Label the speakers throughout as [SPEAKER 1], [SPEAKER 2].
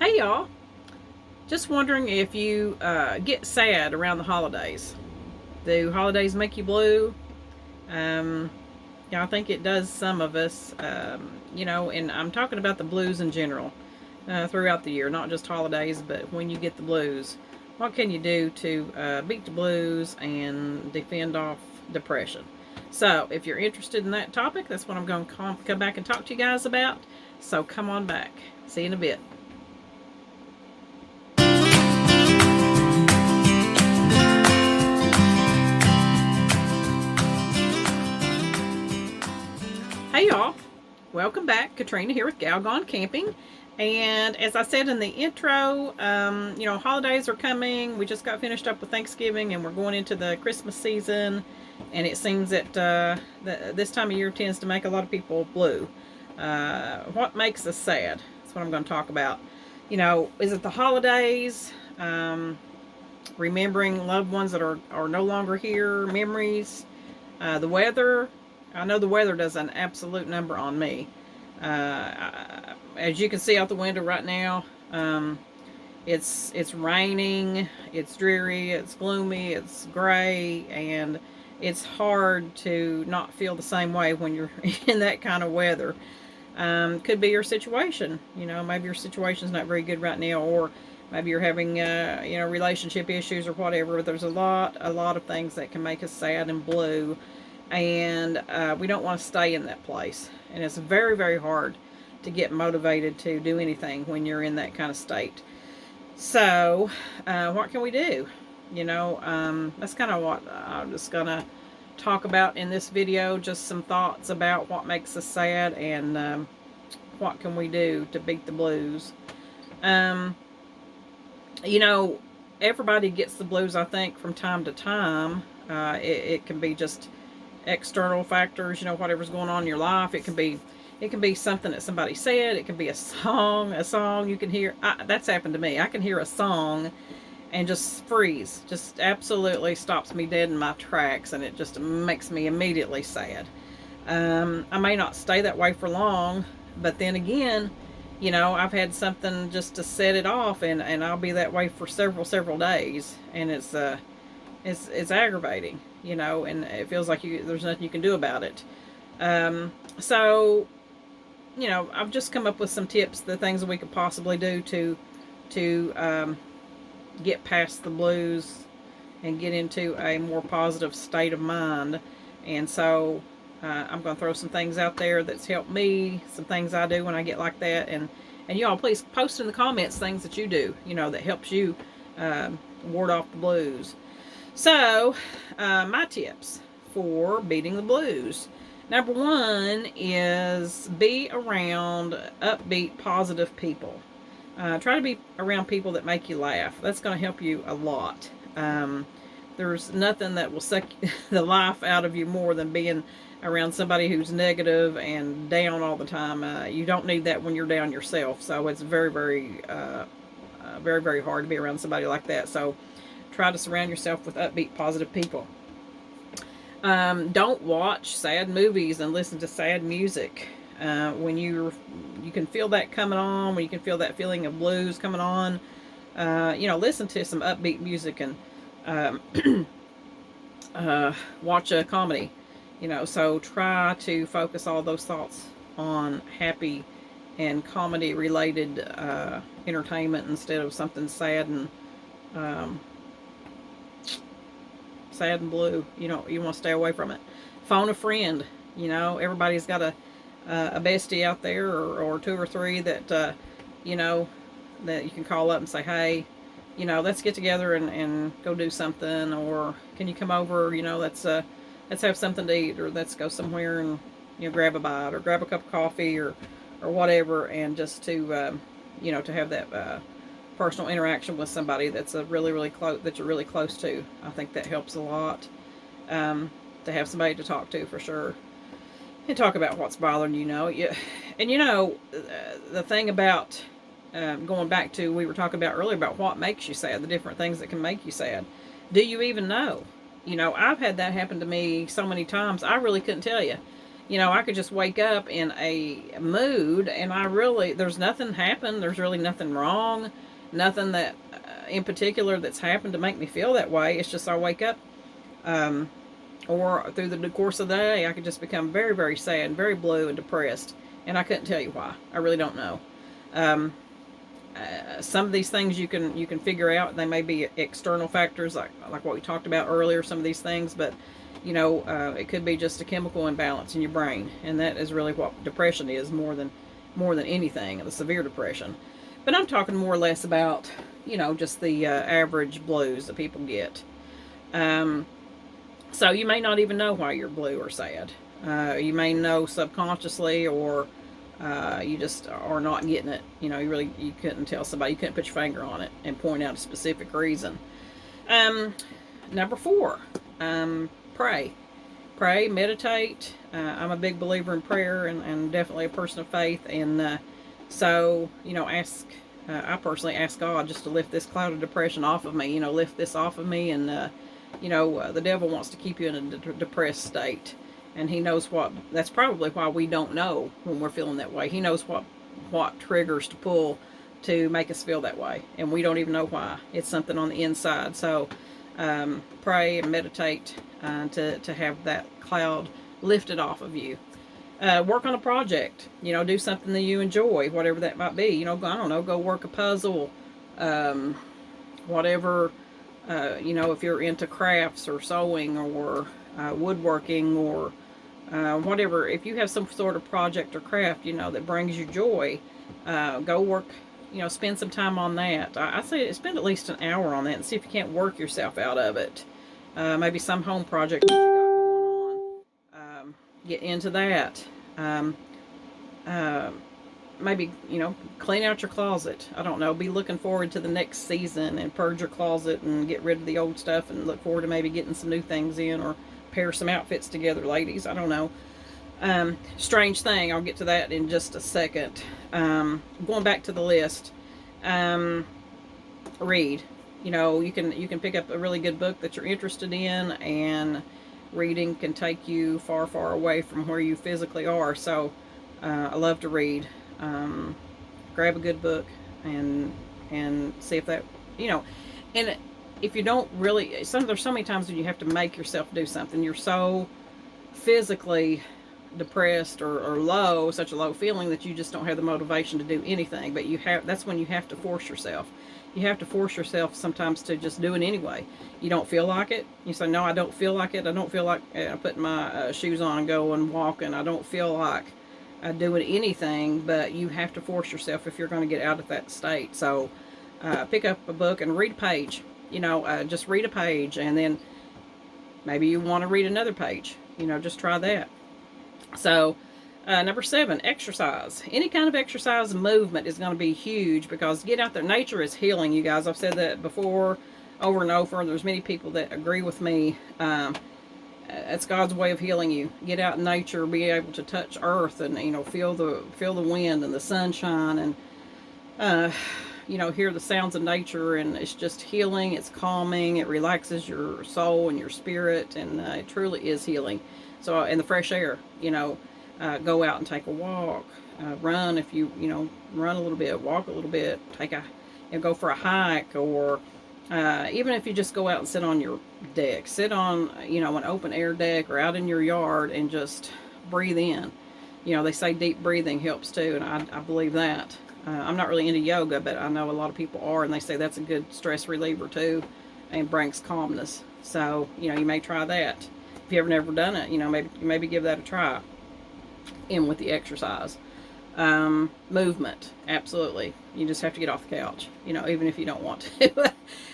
[SPEAKER 1] Hey y'all, just wondering if you get sad around the holidays. Do holidays make you blue? Um, yeah, I think it does some of us. And I'm talking about the blues in general throughout the year, not just holidays, but when you get the blues. What can you do to beat the blues and defend off depression? So, if you're interested in that topic, that's what I'm going to come back and talk to you guys about. So, come on back. See you in a bit. Hey y'all, welcome back. Katrina here with Gal Gone Camping. And as I said in the intro, holidays are coming. We just got finished up with Thanksgiving and we're going into the Christmas season. And it seems that this time of year tends to make a lot of people blue. What makes us sad? That's what I'm going to talk about. Is it the holidays? Remembering loved ones that are no longer here, memories, the weather. I know the weather does an absolute number on me. As you can see out the window right now, it's raining, it's dreary, it's gloomy, it's gray, and it's hard to not feel the same way when you're in that kind of weather. Could be your situation. Maybe your situation's not very good right now, or maybe you're having relationship issues or whatever. There's a lot of things that can make us sad and blue, and we don't want to stay in that place. And it's very, very hard to get motivated to do anything when you're in that kind of state. So, what can we do? That's kind of what I'm just gonna talk about in this video. Just some thoughts about what makes us sad and what can we do to beat the blues. Um, Everybody gets the blues, I think, from time to time. It can be just external factors, whatever's going on in your life. It can be something that somebody said. It can be a song you can hear. That's happened to me. I can hear a song and just freeze, just absolutely stops me dead in my tracks, and it just makes me immediately sad. I may not stay that way for long, but then again, I've had something just to set it off, and I'll be that way for several days, and it's aggravating, and it feels like there's nothing you can do about it. So, I've just come up with some tips, the things that we could possibly do to get past the blues and get into a more positive state of mind. And so I'm going to throw some things out there that's helped me, some things I do when I get like that, and y'all please post in the comments things that you do, that helps you ward off the blues. So, my tips for beating the blues. Number one is be around upbeat, positive people. Try to be around people that make you laugh. That's going to help you a lot. There's nothing that will suck the life out of you more than being around somebody who's negative and down all the time. You don't need that when you're down yourself. So it's very, very hard to be around somebody like that. So try to surround yourself with upbeat, positive people. Don't watch sad movies and listen to sad music. When you can feel that coming on, when you can feel that feeling of blues coming on, listen to some upbeat music and watch a comedy. So try to focus all those thoughts on happy and comedy related entertainment instead of something sad and blue. You want to stay away from it. Phone a friend. Everybody's got a bestie out there, or two or three that that you can call up and say, hey, let's get together and go do something, or can you come over? Let's have something to eat, or let's go somewhere and grab a bite or grab a cup of coffee or whatever, and just to to have that personal interaction with somebody that's really close, that you're really close to. I think that helps a lot, to have somebody to talk to for sure, and talk about what's bothering you. And the thing about going back to, we were talking about earlier about what makes you sad, the different things that can make you sad. Do you even know? I've had that happen to me so many times, I really couldn't tell you. I could just wake up in a mood, and there's nothing happened. There's really nothing wrong. Nothing that in particular that's happened to make me feel that way. It's just I wake up, um, or through the course of the day, I could just become very, very sad, very blue and depressed. And I couldn't tell you why. I really don't know. Um, some of these things you can figure out. They may be external factors, like what we talked about earlier. Some of these things, but it could be just a chemical imbalance in your brain, and that is really what depression is, more than anything, the severe depression. But I'm talking more or less about just the average blues that people get. Um, so you may not even know why you're blue or sad. You may know subconsciously, or you just are not getting it. You couldn't tell somebody. You couldn't put your finger on it and point out a specific reason. Number 4, pray. Pray, meditate. I'm a big believer in prayer, and definitely a person of faith. And so, I personally ask God just to lift this cloud of depression off of me. Lift this off of me. And, the devil wants to keep you in a depressed state. And he knows that's probably why we don't know when we're feeling that way. He knows what triggers to pull to make us feel that way. And we don't even know why. It's something on the inside. So, pray and meditate to have that cloud lifted off of you. Work on a project. Do something that you enjoy, whatever that might be. I don't know, go work a puzzle, whatever. If you're into crafts or sewing or woodworking or whatever, if you have some sort of project or craft, that brings you joy, go work. Spend some time on that. I say spend at least an hour on that and see if you can't work yourself out of it. Maybe some home project that you got going on. Get into that. Maybe, clean out your closet. I don't know. Be looking forward to the next season and purge your closet and get rid of the old stuff and look forward to maybe getting some new things in, or pair some outfits together, ladies. I don't know. Strange thing. I'll get to that in just a second. Going back to the list. Read. You can pick up a really good book that you're interested in, and reading can take you far, far away from where you physically are. So I love to read. Grab a good book and see if that, and if you don't really, there's so many times when you have to make yourself do something. You're so physically depressed or low, such a low feeling that you just don't have the motivation to do anything. But that's when you have to force yourself. You have to force yourself sometimes to just do it anyway. You don't feel like it. You say, no, I don't feel like it. I don't feel like putting my shoes on and going walking. I don't feel like doing anything, but you have to force yourself if you're going to get out of that state. So pick up a book and read a page. Just read a page, and then maybe you want to read another page. Just try that. So number 7, exercise. Any kind of exercise and movement is going to be huge, because get out there. Nature is healing, you guys. I've said that before, over and over. There's many people that agree with me. It's God's way of healing you. Get out in nature, be able to touch earth, and feel the wind and the sunshine, and hear the sounds of nature. And it's just healing. It's calming. It relaxes your soul and your spirit, and it truly is healing. So in the fresh air, go out and take a walk, run if you run a little bit, walk a little bit, go for a hike, or even if you just go out and sit on your deck, sit on an open air deck or out in your yard and just breathe in. They say deep breathing helps too, and I believe that. I'm not really into yoga, but I know a lot of people are, and they say that's a good stress reliever too, and brings calmness. So you may try that. If you've never done it, maybe give that a try. In with the exercise. Movement, absolutely. You just have to get off the couch, even if you don't want to.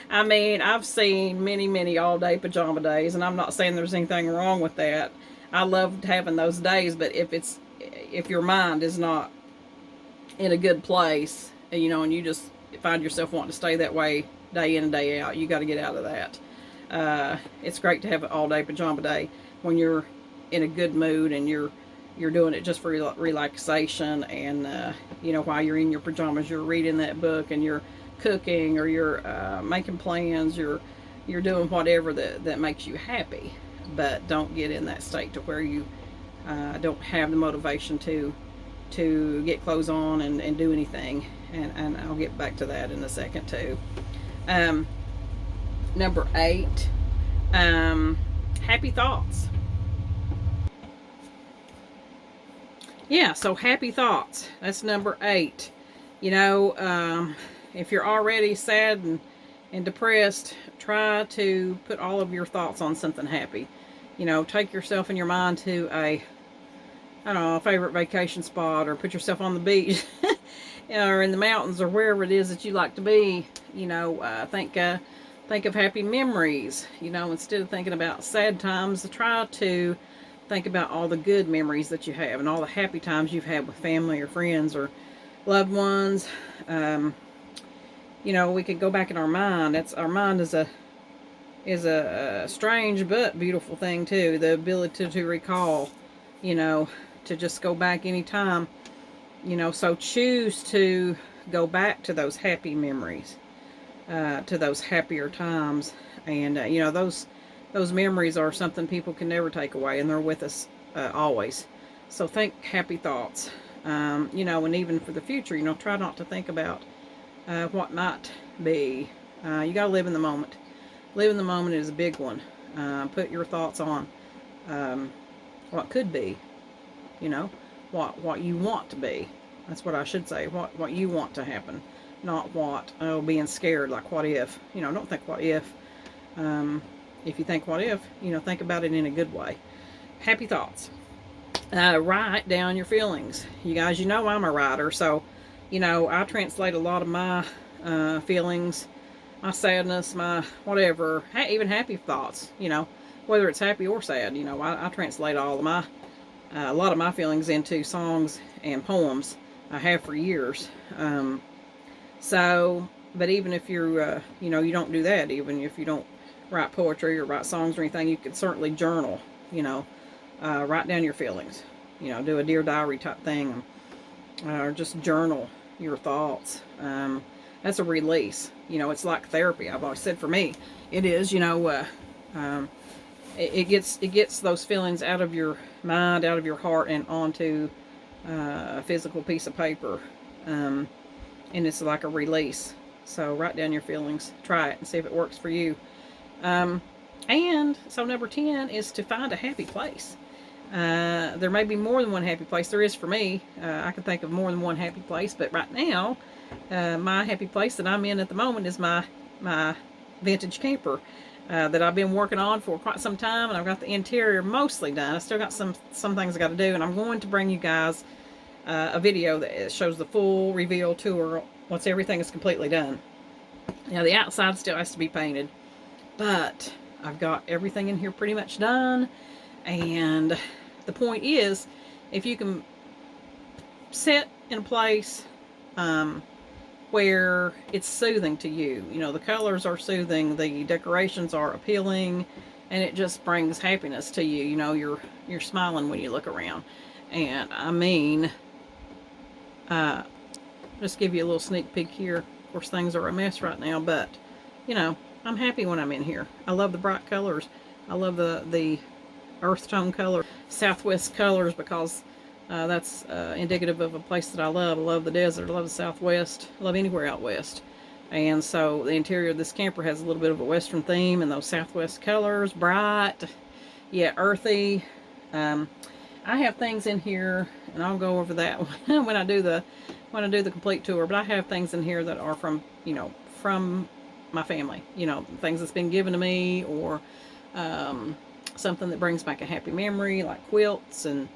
[SPEAKER 1] I mean, I've seen many, many all-day pajama days, and I'm not saying there's anything wrong with that. I loved having those days, but if your mind is not in a good place, and you just find yourself wanting to stay that way day in and day out, you got to get out of that. It's great to have an all-day pajama day when you're in a good mood and you're doing it just for relaxation, and while you're in your pajamas, you're reading that book, and you're cooking, or you're making plans, you're doing whatever that makes you happy. But don't get in that state to where you I don't have the motivation to get clothes on and do anything. And I'll get back to that in a second too. Um, Number 8, happy thoughts. Yeah, so happy thoughts. That's number 8. You know, if you're already sad and depressed, try to put all of your thoughts on something happy. You know, take yourself and your mind to I don't know, a favorite vacation spot, or put yourself on the beach or in the mountains or wherever it is that you like to be. You know, think of happy memories. You know, instead of thinking about sad times, try to think about all the good memories that you have and all the happy times you've had with family or friends or loved ones. You know, we could go back in our mind. Our mind is a strange but beautiful thing too. The ability to recall, you know, to just go back anytime, you know. So choose to go back to those happy memories, to those happier times, and you know, those memories are something people can never take away, and they're with us always. So think happy thoughts, you know, and even for the future, you know, try not to think about what might be. You got to live in the moment. Live in the moment is a big one. Put your thoughts on what could be, you know, what you want to be. That's what I should say. What you want to happen, not what, oh, being scared, like what if. You know, don't think what if. If you think what if, you know, think about it in a good way. Happy thoughts. Write down your feelings. You guys, you know I'm a writer, so, you know, I translate a lot of my feelings, my sadness, my whatever, even happy thoughts, you know, whether it's happy or sad. You know, I translate all of my, a lot of my feelings into songs and poems. I have for years. So, but even if you're, you know, you don't do that, even if you don't write poetry or write songs or anything, you could certainly journal, you know, write down your feelings, you know, do a Dear Diary type thing, or just journal your thoughts. That's a release. You know, it's like therapy. I've always said for me, it is, you know, it gets those feelings out of your mind, out of your heart, and onto a physical piece of paper. And it's like a release. So write down your feelings, try it, and see if it works for you. And so number 10 is to find a happy place. There may be more than one happy place. There is for me. I can think of more than one happy place, but right now, my happy place that I'm in at the moment is my vintage camper that I've been working on for quite some time, and I've got the interior mostly done. I still got some things I got to do, and I'm going to bring you guys a video that shows the full reveal tour once everything is completely done. Now the outside still has to be painted, but I've got everything in here pretty much done. And the point is, if you can sit in a place where it's soothing to you, you know, the colors are soothing, the decorations are appealing, and it just brings happiness to you. You know, you're smiling when you look around. And I mean, just give you a little sneak peek here. Of course, things are a mess right now, but you know, I'm happy when I'm in here. I love the bright colors. I love the earth tone color, Southwest colors, because that's indicative of a place that I love. I love the desert. I love the Southwest. I love anywhere out west. And so the interior of this camper has a little bit of a Western theme, and those Southwest colors, bright, yeah, earthy. I have things in here, and I'll go over that when I do the complete tour. But I have things in here that are from, you know, from my family. You know, things that's been given to me, or something that brings back a happy memory, like quilts and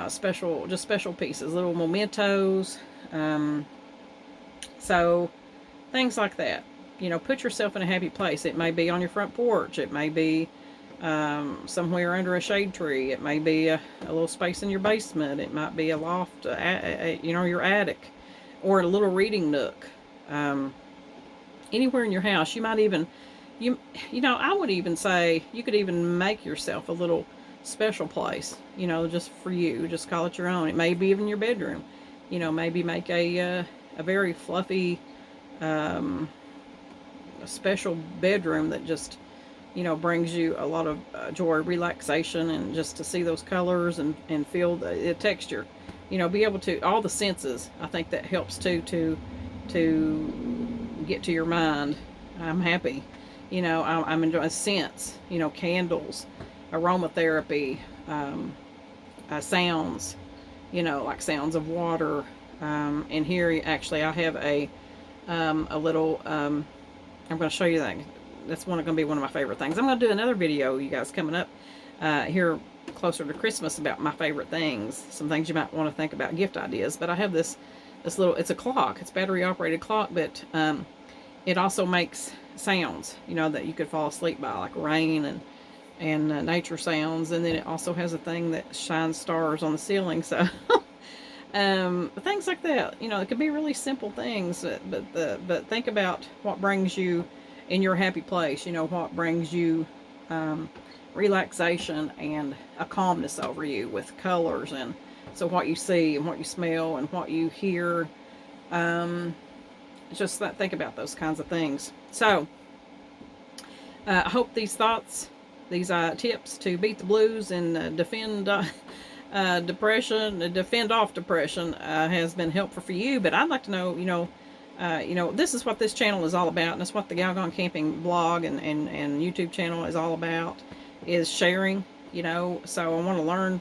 [SPEAKER 1] special pieces, little mementos. So things like that. You know, put yourself in a happy place. It may be on your front porch. It may be somewhere under a shade tree. It may be a little space in your basement. It might be a loft, you know, your attic, or a little reading nook. Anywhere in your house. You might even, you know, I would even say you could even make yourself a little special place, you know, just for you. Just call it your own. It may be even your bedroom. You know, maybe make a very fluffy, a special bedroom that just you know, brings you a lot of joy, relaxation, and just to see those colors and feel the texture. You know, be able to, all the senses, I think that helps too, to get to your mind. I'm happy. You know, I'm enjoying scents, you know, candles, aromatherapy, sounds, you know, like sounds of water. And here, actually, I have a little, I'm going to show you that. That's going to be one of my favorite things. I'm going to do another video, you guys, coming up here closer to Christmas about my favorite things. Some things you might want to think about, gift ideas. But I have this little, it's a clock. It's a battery operated clock, but it also makes sounds, you know, that you could fall asleep by, like rain and nature sounds. And then it also has a thing that shines stars on the ceiling. So things like that, you know, it could be really simple things, but think about what brings you in your happy place, you know, what brings you relaxation and a calmness over you with colors. And so what you see and what you smell and what you hear, just think about those kinds of things. So I hope these thoughts, these tips to beat the blues and defend depression, defend off depression, has been helpful for you. But I'd like to know, you know, this is what this channel is all about, and it's what the Gal Gone Camping blog and YouTube channel is all about, is sharing, you know. So I want to learn,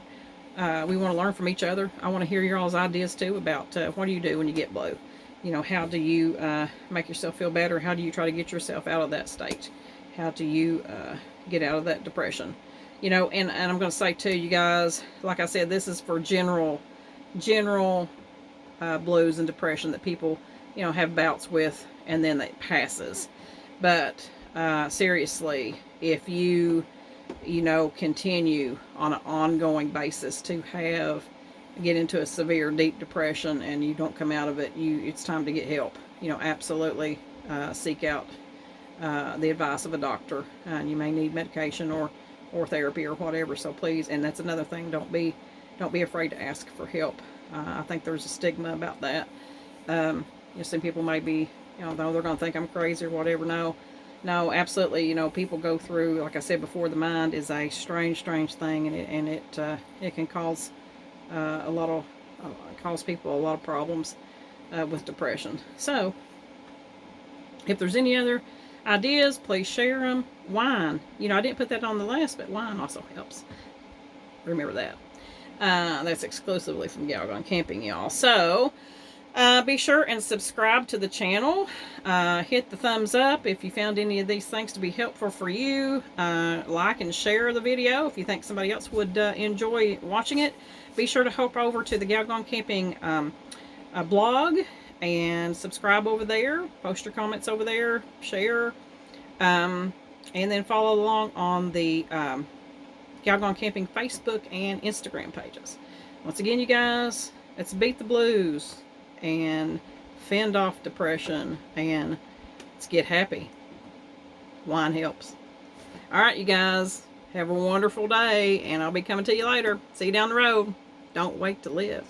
[SPEAKER 1] we want to learn from each other. I want to hear your all's ideas too about what do you do when you get blue? You know, how do you make yourself feel better? How do you try to get yourself out of that state? How do you get out of that depression? You know, and I'm going to say too, you guys, like I said, this is for general blues and depression that people, you know, have bouts with, and then it passes. But seriously, if you know, continue on an ongoing basis to get into a severe, deep depression and you don't come out of it, it's time to get help. You know, absolutely seek out the advice of a doctor. And you may need medication or therapy or whatever. So please, and that's another thing, don't be afraid to ask for help. I think there's a stigma about that. You know, some people may be, you know, they're going to think I'm crazy or whatever. No, absolutely. You know, people go through, like I said before, the mind is a strange thing, and it can cause cause people a lot of problems with depression. So, if there's any other ideas, please share them. Wine, you know, I didn't put that on the list, but wine also helps. Remember that. That's exclusively from Gal Gone Camping, y'all. So be sure and subscribe to the channel. Hit the thumbs up if you found any of these things to be helpful for you. Like and share the video if you think somebody else would enjoy watching it. Be sure to hop over to the Gal Gone Camping blog and subscribe over there. Post your comments over there. Share. And then follow along on the Gal Gone Camping Facebook and Instagram pages. Once again, you guys, let's beat the blues and fend off depression, and let's get happy. Wine helps. All right, you guys, have a wonderful day, and I'll be coming to you later. See you down the road. Don't wait to live.